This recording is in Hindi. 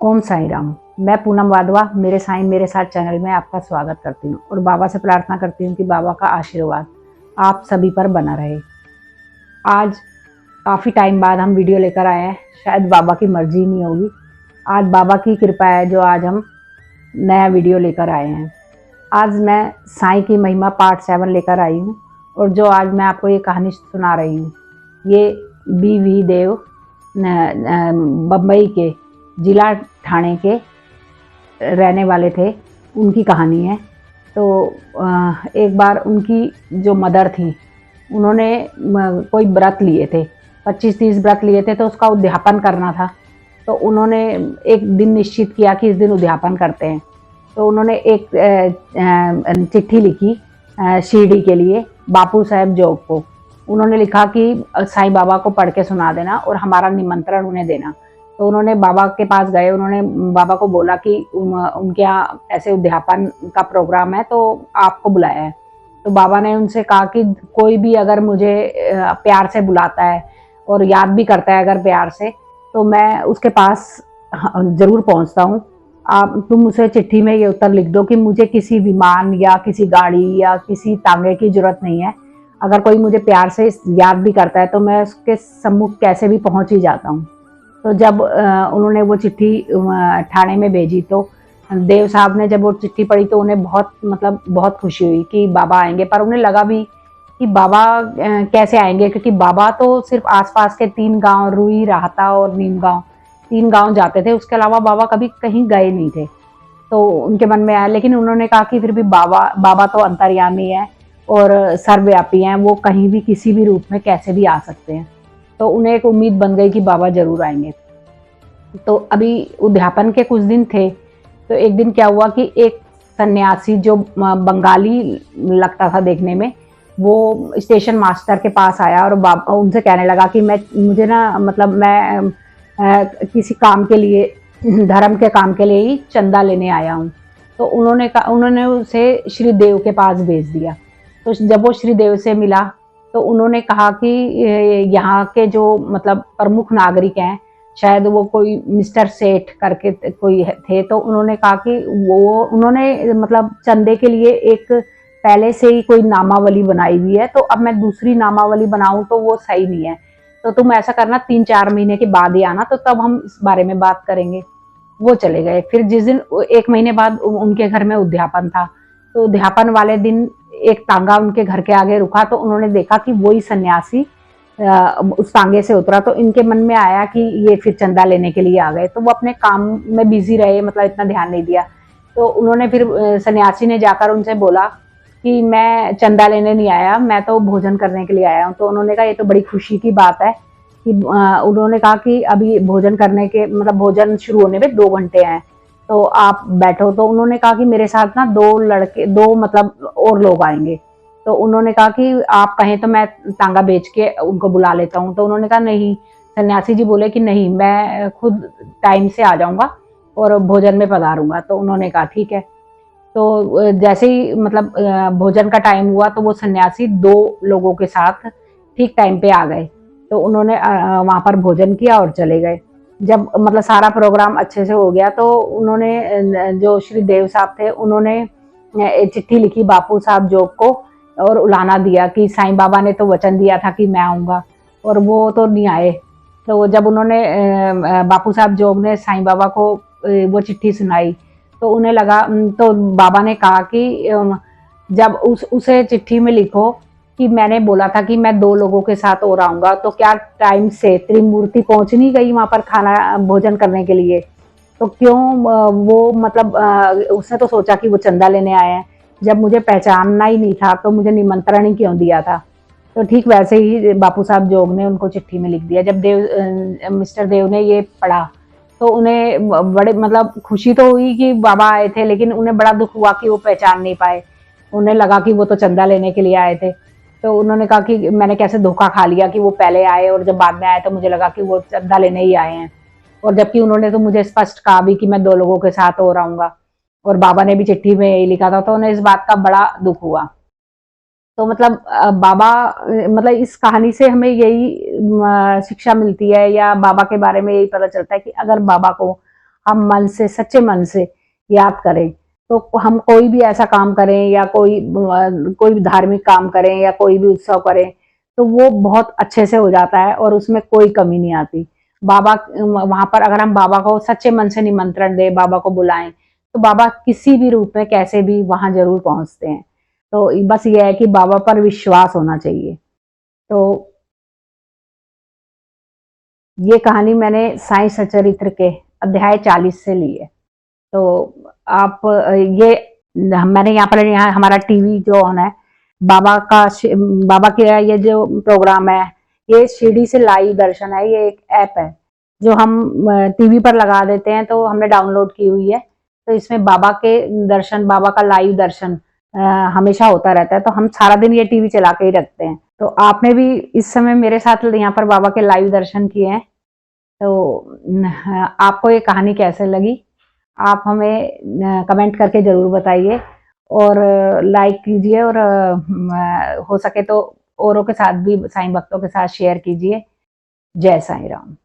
ओम साई राम। मैं पूनम वाधवा मेरे साईं मेरे साथ चैनल में आपका स्वागत करती हूँ और बाबा से प्रार्थना करती हूँ कि बाबा का आशीर्वाद आप सभी पर बना रहे। आज काफ़ी टाइम बाद हम वीडियो लेकर आए हैं, शायद बाबा की मर्जी नहीं होगी। आज बाबा की कृपा है जो आज हम नया वीडियो लेकर आए हैं। आज मैं साईं की महिमा पार्ट 7 लेकर आई हूँ और जो आज मैं आपको ये कहानी सुना रही हूँ, ये बी.वी. देव बम्बई के जिला ठाणे के रहने वाले थे, उनकी कहानी है। तो एक बार उनकी जो मदर थी, उन्होंने कोई व्रत लिए थे, 25-30 व्रत लिए थे, तो उसका उद्यापन करना था। तो उन्होंने एक दिन निश्चित किया कि इस दिन उद्यापन करते हैं। तो उन्होंने एक चिट्ठी लिखी शिरडी के लिए बापू साहेब जोग को। उन्होंने लिखा कि साईं बाबा को पढ़ के सुना देना और हमारा निमंत्रण उन्हें देना। तो उन्होंने बाबा के पास गए, उन्होंने बाबा को बोला कि उनके यहाँ ऐसे उद्यापन का प्रोग्राम है तो आपको बुलाया है। तो बाबा ने उनसे कहा कि कोई भी अगर मुझे प्यार से बुलाता है और याद भी करता है अगर प्यार से, तो मैं उसके पास ज़रूर पहुँचता हूँ। तुम उसे चिट्ठी में ये उत्तर लिख दो कि मुझे किसी विमान या किसी गाड़ी या किसी तांगे की जरूरत नहीं है। अगर कोई मुझे प्यार से याद भी करता है तो मैं उसके सम्मुख कैसे भी पहुँच ही जाता हूँ। तो जब उन्होंने वो चिट्ठी ठाणे में भेजी, तो देव साहब ने जब वो चिट्ठी पढ़ी तो उन्हें बहुत खुशी हुई कि बाबा आएंगे। पर उन्हें लगा भी कि बाबा कैसे आएंगे, क्योंकि बाबा तो सिर्फ आसपास के 3 गांव रुई, राहता और नीम गांव, 3 गांव जाते थे, उसके अलावा बाबा कभी कहीं गए नहीं थे। तो उनके मन में आया, लेकिन उन्होंने कहा कि फिर भी बाबा तो अंतर्यामी है और सर्वव्यापी हैं, वो कहीं भी किसी भी रूप में कैसे भी आ सकते हैं। तो उन्हें एक उम्मीद बन गई कि बाबा जरूर आएंगे। तो अभी उद्यापन के कुछ दिन थे, तो एक दिन क्या हुआ कि एक सन्यासी जो बंगाली लगता था देखने में, वो स्टेशन मास्टर के पास आया और बाबा उनसे कहने लगा कि मुझे ना मैं किसी काम के लिए, धर्म के काम के लिए ही चंदा लेने आया हूँ। तो उन्होंने उसे श्री देव के पास भेज दिया। तो जब वो श्री देव से मिला तो उन्होंने कहा कि यहाँ के जो प्रमुख नागरिक हैं, शायद वो कोई मिस्टर सेठ करके कोई थे, तो उन्होंने कहा कि उन्होंने चंदे के लिए एक पहले से ही कोई नामावली बनाई हुई है, तो अब मैं दूसरी नामावली बनाऊं तो वो सही नहीं है। तो तुम ऐसा करना, 3-4 महीने के बाद ही आना, तो तब हम इस बारे में बात करेंगे। वो चले गए। फिर जिस दिन 1 महीने बाद उनके घर में उद्यापन था, तो उद्यापन वाले दिन एक तांगा उनके घर के आगे रुका, तो उन्होंने देखा कि वही सन्यासी उस तांगे से उतरा। तो इनके मन में आया कि ये फिर चंदा लेने के लिए आ गए। तो वो अपने काम में बिजी रहे, इतना ध्यान नहीं दिया। तो उन्होंने फिर सन्यासी ने जाकर उनसे बोला कि मैं चंदा लेने नहीं आया, मैं तो भोजन करने के लिए आया हूँ। तो उन्होंने कहा ये तो बड़ी खुशी की बात है कि उन्होंने कहा कि अभी भोजन करने के भोजन शुरू होने में 2 घंटे हैं, तो आप बैठो। तो उन्होंने कहा कि मेरे साथ ना 2 लड़के, 2 और लोग आएंगे। तो उन्होंने कहा कि आप कहें तो मैं तांगा बेच के उनको बुला लेता हूँ। तो उन्होंने कहा नहीं, सन्यासी जी बोले कि नहीं, मैं खुद टाइम से आ जाऊंगा और भोजन में पधारूंगा। तो उन्होंने कहा ठीक है। तो जैसे ही भोजन का टाइम हुआ, तो वो सन्यासी 2 लोगों के साथ ठीक टाइम पे आ गए। तो उन्होंने वहाँ पर भोजन किया और चले गए। जब सारा प्रोग्राम अच्छे से हो गया, तो उन्होंने जो श्री देव साहब थे, उन्होंने चिट्ठी लिखी बापू साहब जोग को और उलाना दिया कि साईं बाबा ने तो वचन दिया था कि मैं आऊँगा और वो तो नहीं आए। तो जब उन्होंने बापू साहब जोग ने साईं बाबा को वो चिट्ठी सुनाई, तो उन्हें लगा, तो बाबा ने कहा कि जब उसे चिट्ठी में लिखो कि मैंने बोला था कि मैं 2 लोगों के साथ और आऊँगा, तो क्या टाइम से त्रिमूर्ति पहुँच नहीं गई वहाँ पर खाना भोजन करने के लिए? तो क्यों वो उसने तो सोचा कि वो चंदा लेने आए हैं, जब मुझे पहचानना ही नहीं था तो मुझे निमंत्रण ही क्यों दिया था? तो ठीक वैसे ही बापू साहब जोग ने उनको चिट्ठी में लिख दिया। जब मिस्टर देव ने ये पढ़ा, तो उन्हें बड़े खुशी तो हुई कि बाबा आए थे, लेकिन उन्हें बड़ा दुख हुआ कि वो पहचान नहीं पाए। उन्हें लगा कि वो तो चंदा लेने के लिए आए थे। तो उन्होंने कहा कि मैंने कैसे धोखा खा लिया कि वो पहले आए और जब बाद में आए तो मुझे लगा कि वो चंदा लेने ही आए हैं। और जबकि उन्होंने तो मुझे स्पष्ट कहा भी कि मैं 2 लोगों के साथ और आऊंगा, और बाबा ने भी चिट्ठी में यही लिखा था। तो उन्हें इस बात का बड़ा दुख हुआ। तो बाबा इस कहानी से हमें यही शिक्षा मिलती है, या बाबा के बारे में यही पता चलता है कि अगर बाबा को हम मन से, सच्चे मन से याद करें, तो हम कोई भी ऐसा काम करें या कोई भी धार्मिक काम करें या कोई भी उत्सव करें, तो वो बहुत अच्छे से हो जाता है और उसमें कोई कमी नहीं आती। बाबा वहां पर अगर हम बाबा को सच्चे मन से निमंत्रण दें, बाबा को बुलाएं, तो बाबा किसी भी रूप में कैसे भी वहां जरूर पहुंचते हैं। तो बस ये है कि बाबा पर विश्वास होना चाहिए। तो ये कहानी मैंने साईं सचरित्र के अध्याय 40 से ली है। तो आप ये मैंने यहाँ हमारा टीवी जो ऑन है, बाबा का ये जो प्रोग्राम है, ये शिरडी से लाइव दर्शन है। ये एक ऐप है जो हम टीवी पर लगा देते हैं, तो हमने डाउनलोड की हुई है। तो इसमें बाबा के दर्शन, बाबा का लाइव दर्शन हमेशा होता रहता है। तो हम सारा दिन ये टीवी चला के ही रखते हैं। तो आपने भी इस समय मेरे साथ यहाँ पर बाबा के लाइव दर्शन किए हैं। तो आपको ये कहानी कैसे लगी, आप हमें कमेंट करके ज़रूर बताइए और लाइक कीजिए और हो सके तो औरों के साथ भी, साईं भक्तों के साथ शेयर कीजिए। जय साईं राम।